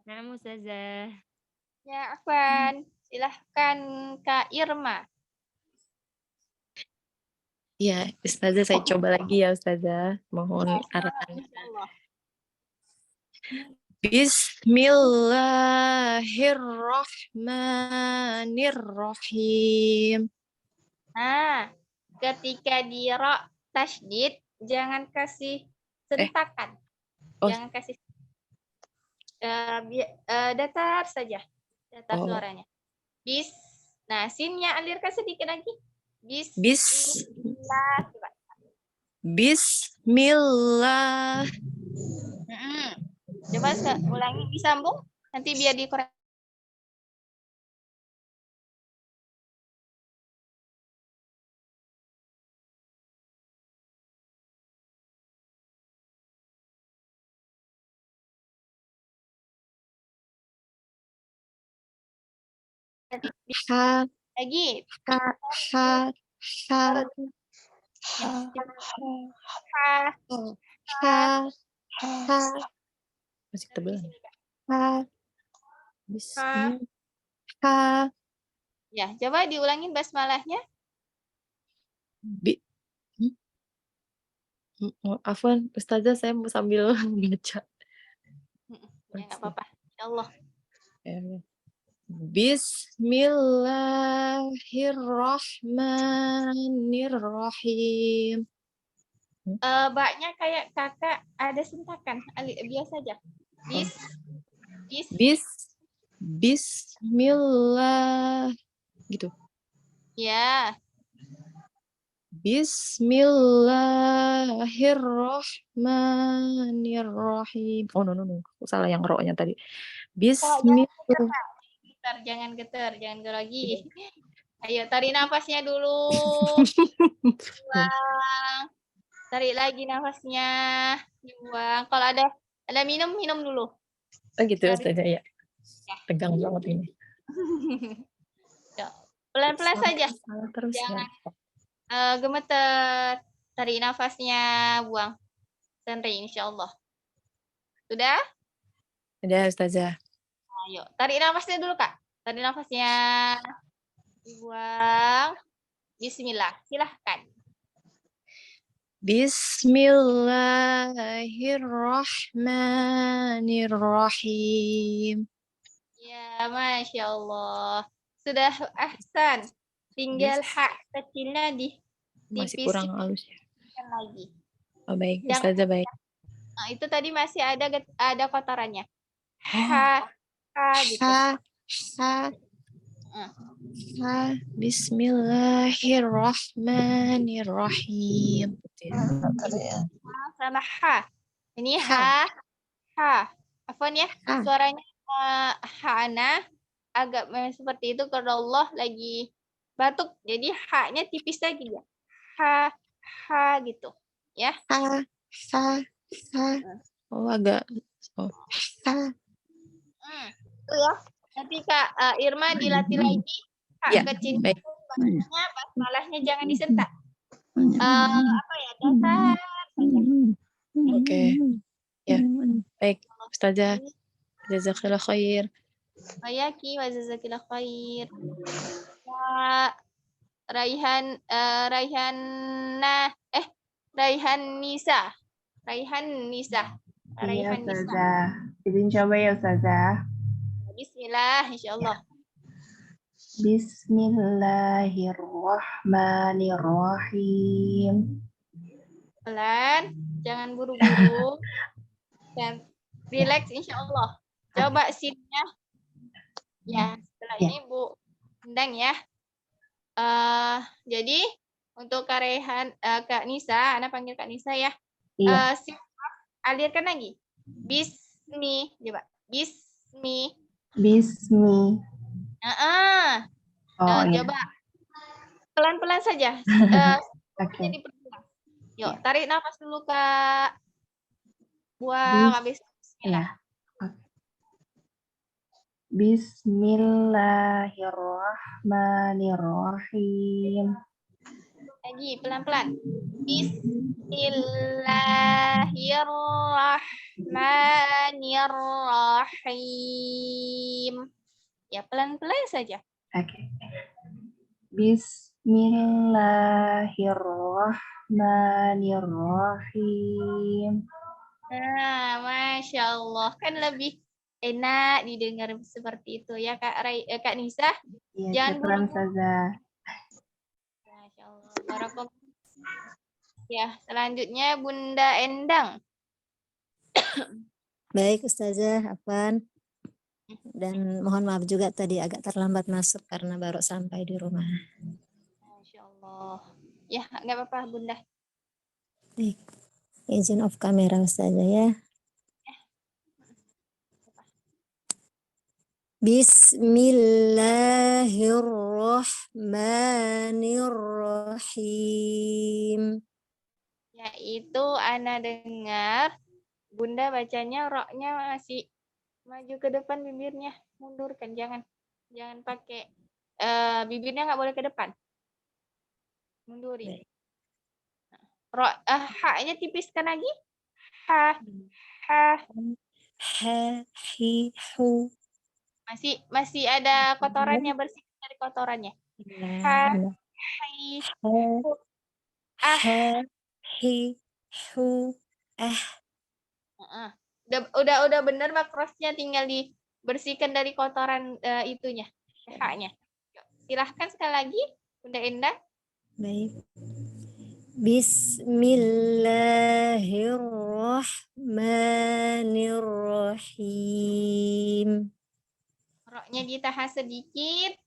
Nah, Ustazah. Ya, Afwan. Silahkan Kak Irma. Ya, Ustazah saya coba lagi ya Ustazah. Mohon arahannya. Bismillahirrahmanirrahim. Nah, ketika di ra tasydid jangan kasih sentakan. Jangan kasih datar saja. Datar suaranya. Nah, sinnya alirkan sedikit lagi. Bismillah. Coba ulangi, disambung. Nanti biar dikorek. Lagi. Masih tebal. Ha. Ya, coba diulangin basmalahnya. Bi. Afwan, Ustazah saya mau sambil baca. Ya, nggak apa-apa. Insyaallah. Ya. Bismillahirrahmanirrahim. Baknya kayak kakak ada sentakan. Biasa aja. Bismillah gitu. Ya. Bismillahirrahmanirrahim. Oh no. Aku salah yang ro-nya tadi. Bismillah. Jangan getar, jangan grogi. Ayo tarik nafasnya dulu. Buang. Tarik lagi nafasnya. Dibuang. Kalau ada minum dulu. Oh gitu Ustazah ya. Tegang banget ini. Pelan-pelan saja. Salah terus Jangan ya. gemeter. Tarik nafasnya, buang. Santai insyaallah. Sudah? Udah Ustazah. Ayo, tarik nafasnya dulu, Kak. Tarik nafasnya. Dibuang. Bismillah. Silahkan. Bismillahirrahmanirrahim. Ya, Masya Allah. Sudah ahsan. Tinggal hak kecilnya Masih kurang halus ya. lagi. Oh baik, Ustazah baik. Nah, itu tadi masih ada kotorannya. Ha gitu. Ha. Bismillahirrahmanirrahim. Sama ha. Ini ha. Afwan ya, suaranya hana agak seperti itu karena Allah lagi batuk. Jadi ha-nya tipis lagi ya. Ha gitu. Ya. Ha. Oh agak. Oh. Ha. Ya. Nanti Kak Irma dilatih lagi. Ya, kecil. baik. Basmalahnya jangan disentak. Dasar. Oke. Ya, baik. Ustazah, jazakallah khair. Ayaki wa jazakillah khair. Raihan Nisa. Iya, Ustazah. Izin coba ya, Ustazah. Bismillah, insyaallah. Bismillahirrahmanirrahim. Pelan, jangan buru-buru. Dan relax insyaallah. Coba sinnya. Ya, setelah ini Bu Endang ya. Jadi untuk Kak Rehan, Kak Nisa, Ana panggil Kak Nisa ya. Iya. Alirkan lagi. Bismi, coba. Bismi. Oh, iya. Coba pelan-pelan saja. Oke. Yuk, tarik nafas dulu Kak. Buang habis. Ya. Bismillahirrahmanirrahim. Lagi pelan-pelan. Bismillahirrahmanirrahim. Ya, pelan-pelan saja. Oke. Bismillahirrahmanirrahim. Nah, Masya Allah. Kan lebih enak didengar seperti itu ya Kak Nisa. Iya, syukran Ustazah. Masya Allah. Barakallah. Ya, selanjutnya Bunda Endang. Baik Ustazah, Afwan. Dan mohon maaf juga tadi agak terlambat masuk karena baru sampai di rumah. Masya Allah. Ya, nggak apa-apa Bunda. Baik. Izin off kamera Ustazah ya. Bismillahirrahmanirrahim. Ya, itu Ana dengar Bunda bacanya roknya masih maju ke depan bibirnya, mundurkan, jangan pakai bibirnya nggak boleh ke depan, mundurin. Rok ha-nya tipiskan lagi, ha, hi, hu. Masih ada kotorannya, bersih dari kotorannya. Ha, Benar. hi, Ha, hu, ah. ha, hi, hu, Heeh. Udah bener makrosnya, tinggal dibersihkan dari kotoran itunya, pH-nya. Silahkan sekali lagi, Bunda Endah. Baik. Bismillahirrahmanirrahim. Roknya ditahan sedikit,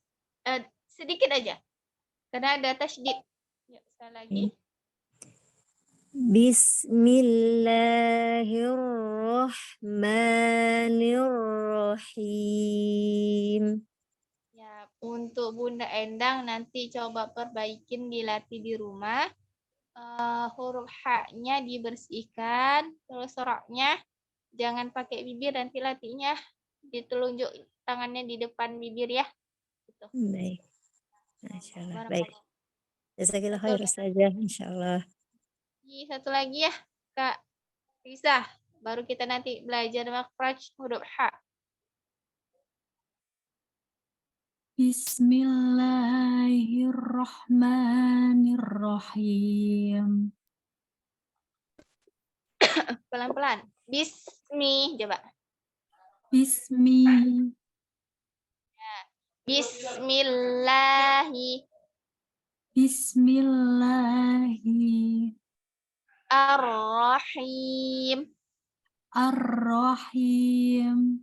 sedikit aja, karena ada tasydid. Yuk, sekali lagi. Bismillahirrahmanirrahim. Ya, untuk Bunda Endang nanti coba perbaikin, dilatih di rumah. Huruf H-nya dibersihkan, terus roknya jangan pakai bibir, nanti latihnya ditelunjuk tangannya di depan bibir ya. Gitu. Baik. Masyaallah. Baik. Baik. Jazakillah khair saja, insyaallah. Satu lagi ya, Kak Risa. Baru kita nanti belajar makhraj huruf H. Bismillahirrahmanirrahim. Pelan-pelan. Bismi, coba. Bismi. Bismillahi. Bismillahi. Ar-Rahim. Ar-Rahim.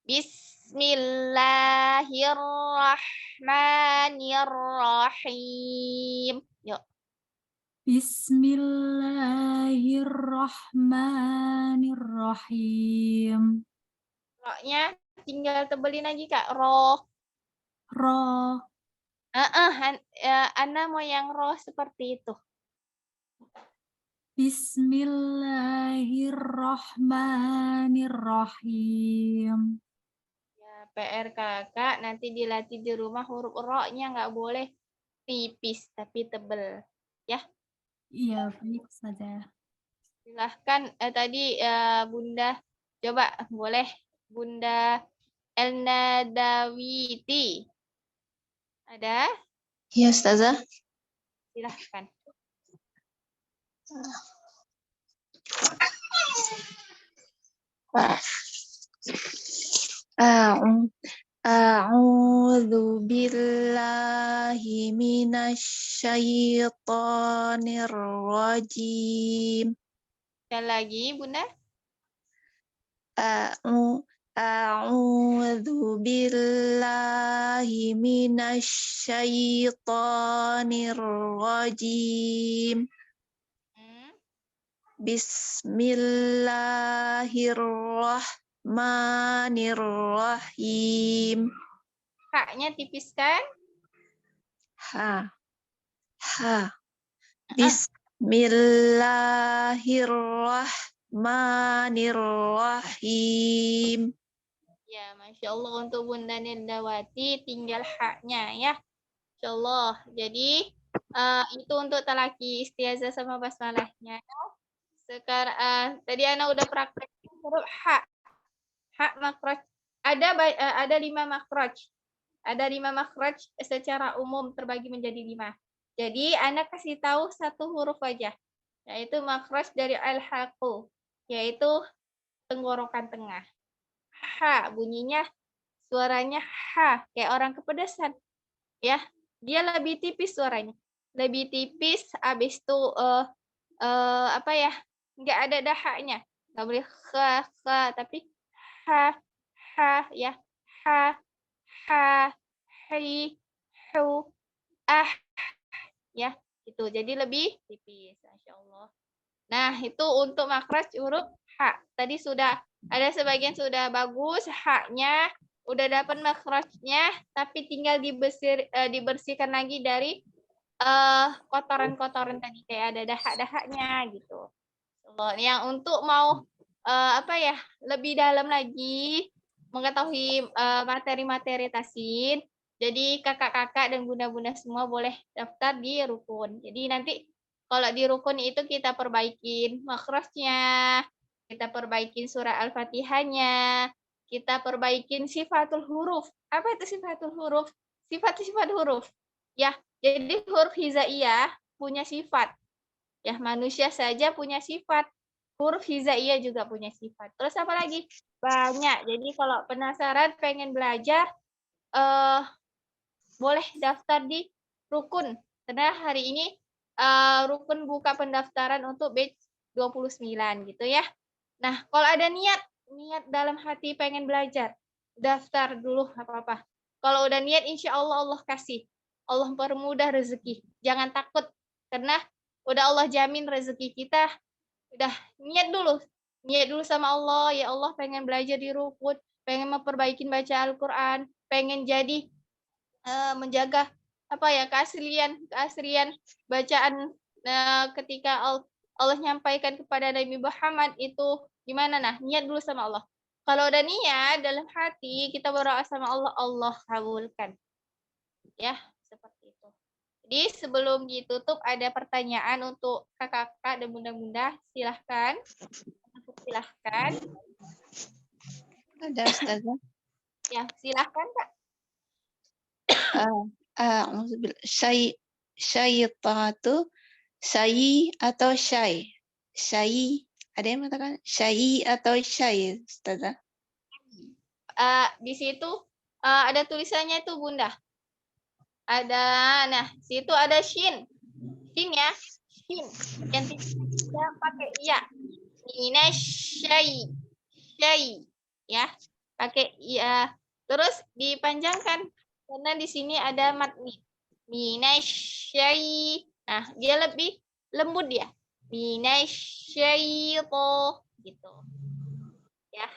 Bismillahirrahmanirrahim. Yuk. Bismillahirrahmanirrahim. Roknya tinggal tebelin lagi, Kak. Roh. Roh. Ana mau yang roh seperti itu. Bismillahirrahmanirrahim. Ya, PR Kakak nanti dilatih di rumah, huruf roknya nggak boleh tipis tapi tebel. Ya. Iya, baik saja. Silahkan tadi Bunda coba, boleh Bunda Elnadawiti. Ada? Ya, Ustazah. Silahkan. A'udzu billahi minasyaitonir rajim. Sekali lagi, Bunda. A'udzu billahi minasyaitonir rajim. Bismillahirrahmanirrahim. Haknya tipiskan. Ha. Bismillahirrahmanirrahim. Ya, Masya Allah, untuk Bunda Nildawati tinggal haknya ya. Masya Allah. Jadi itu untuk talaki, istiazah sama basmalahnya. Sekarang tadi Ana udah praktek huruf H. H makraj. Ada 5 makraj. Ada 5 makraj secara umum terbagi menjadi 5. Jadi Ana kasih tahu satu huruf aja, yaitu makraj dari al-haqu, yaitu tenggorokan tengah. H bunyinya, suaranya H kayak orang kepedesan. Ya, dia lebih tipis suaranya. Lebih tipis, habis itu apa ya? Enggak ada dahaknya. Enggak boleh tapi ya. Hi, hu, ya, itu. Jadi lebih tipis, Masya Allah. Nah, itu untuk makraj huruf H. Tadi sudah ada sebagian sudah bagus, H-nya udah dapat makrajnya, tapi tinggal dibersihkan lagi dari kotoran-kotoran tadi, kayak ada dahak-dahaknya gitu. Yang untuk mau lebih dalam lagi mengetahui materi-materi tasin, jadi kakak-kakak dan bunda-bunda semua boleh daftar di rukun. Jadi nanti kalau di rukun itu kita perbaikin makrosnya, kita perbaikin surah Al-Fatihahnya, kita perbaikin sifatul huruf. Apa itu sifatul huruf? Sifat-sifat huruf. Ya, jadi huruf hizaiyah punya sifat. Ya, manusia saja punya sifat. Huruf hizaiyah juga punya sifat. Terus apa lagi? Banyak. Jadi kalau penasaran pengen belajar, boleh daftar di Rukun. Karena hari ini Rukun buka pendaftaran untuk batch 29 gitu ya. Nah, kalau ada niat dalam hati pengen belajar, daftar dulu apa-apa. Kalau udah niat, insya Allah Allah kasih. Allah permudah rezeki. Jangan takut, karena udah Allah jamin rezeki kita. Udah niat dulu sama Allah. Ya Allah, pengen belajar di Rukun, pengen memperbaiki baca Al-Quran, pengen jadi menjaga keaslian bacaan ketika Allah nyampaikan kepada Nabi Muhammad itu gimana. Nah, niat dulu sama Allah. Kalau udah niat dalam hati, kita berdoa sama Allah, Allah kabulkan. Ya, seperti itu. Jadi sebelum ditutup ada pertanyaan untuk kakak-kakak dan bunda-bunda, silahkan. Silahkan. Ada Ustazah. Ya, silahkan Kak. Syaitatu, syai atau syai? Syai, ada yang mengatakan syai atau syai, Ustazah? Di situ ada tulisannya itu Bunda. Ada, nah, situ ada shin. Shin ya, shin. Yang tidak pakai ya. Minasyai. Syai. Ya, pakai ya. Terus dipanjangkan karena di sini ada matni. Minasyai. Nah, dia lebih lembut ya. Minasyaito gitu. Ya.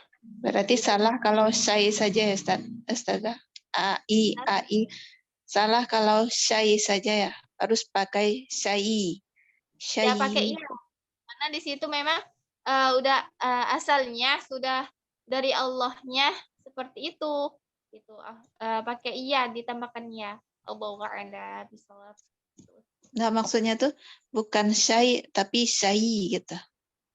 Berarti salah kalau syai saja ya, Ustazah? AI. Salah kalau syai saja ya. Harus pakai syai. Ya, pakai iya. Karena di situ memang udah asalnya sudah dari Allahnya seperti itu. Gitu. Pakai iya, ditambahkan ya. Allahu a'lam bishawab. Nah, maksudnya tuh bukan syai tapi syai gitu.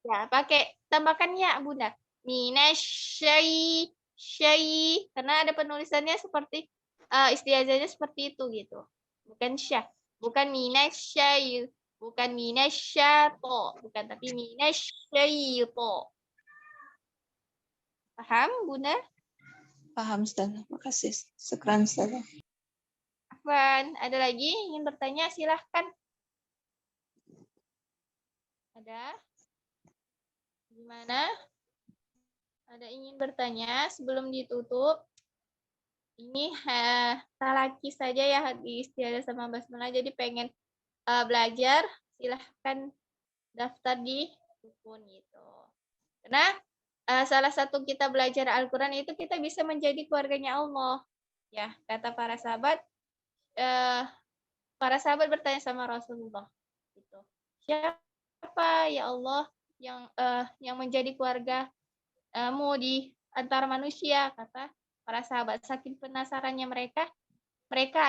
Ya, pakai tambahkan ya, Bunda. Minasyai, syai. Karena ada penulisannya seperti istiazahnya seperti itu gitu. Bukan syah, bukan minasyai, bukan minasyato, bukan, tapi minasyaito. Paham, Bunda? Paham, Ustazah. Makasih. Syukran, Ustazah. Afwan, ada lagi ingin bertanya? Silahkan. Ada? Gimana? Ada ingin bertanya sebelum ditutup? Ini talaki saja ya di istiadah sama basmalah. Jadi pengen belajar, silahkan daftar di Rukun gitu. Karena salah satu kita belajar Al-Quran itu kita bisa menjadi keluarganya Allah. Ya, kata para sahabat bertanya sama Rasulullah. Gitu. Siapa ya Allah yang menjadi keluargamu di antara manusia? Kata para sahabat, saking penasarannya mereka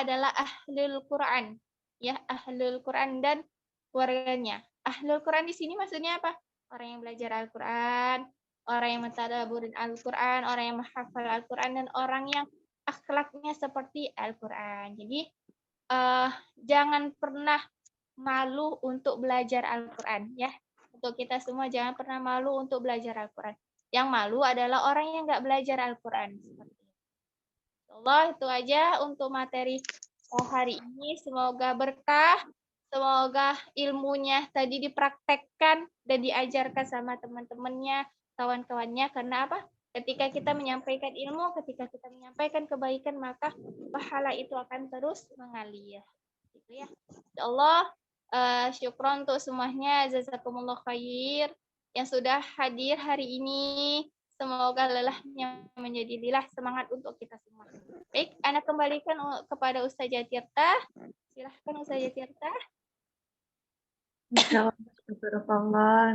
adalah ahlul Quran. Ya, ahlul Quran dan keluarganya. Ahlul Quran di sini maksudnya apa? Orang yang belajar Al-Quran, orang yang mentadabburin Al-Quran, orang yang menghafal Al-Quran, dan orang yang akhlaknya seperti Al-Quran. Jadi jangan pernah malu untuk belajar Al-Quran ya. Untuk kita semua jangan pernah malu untuk belajar Al-Quran. Yang malu adalah orang yang nggak belajar Al-Quran. Allah, itu aja untuk materi hari ini. Semoga berkah, semoga ilmunya tadi dipraktekkan dan diajarkan sama teman-temannya, kawan-kawannya. Karena apa? Ketika kita menyampaikan ilmu, ketika kita menyampaikan kebaikan, maka pahala itu akan terus mengalir. Gitu ya. Allah, syukron untuk semuanya. Jazakumullah khair yang sudah hadir hari ini. Semoga lelahnya menjadi lilah semangat untuk kita semua. Baik, Ana kembalikan kepada Ustazah Tirta. Silahkan Ustazah Tirta.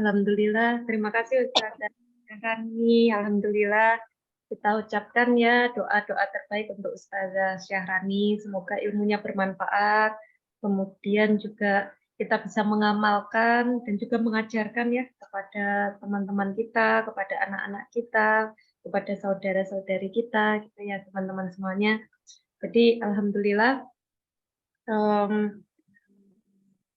Alhamdulillah. Terima kasih Ustazah Syahrani. Alhamdulillah. Kita ucapkan ya doa-doa terbaik untuk Ustazah Syahrani. Semoga ilmunya bermanfaat. Kemudian juga kita bisa mengamalkan dan juga mengajarkan ya kepada teman-teman kita, kepada anak-anak kita, kepada saudara-saudari kita, gitu ya teman-teman semuanya. Jadi alhamdulillah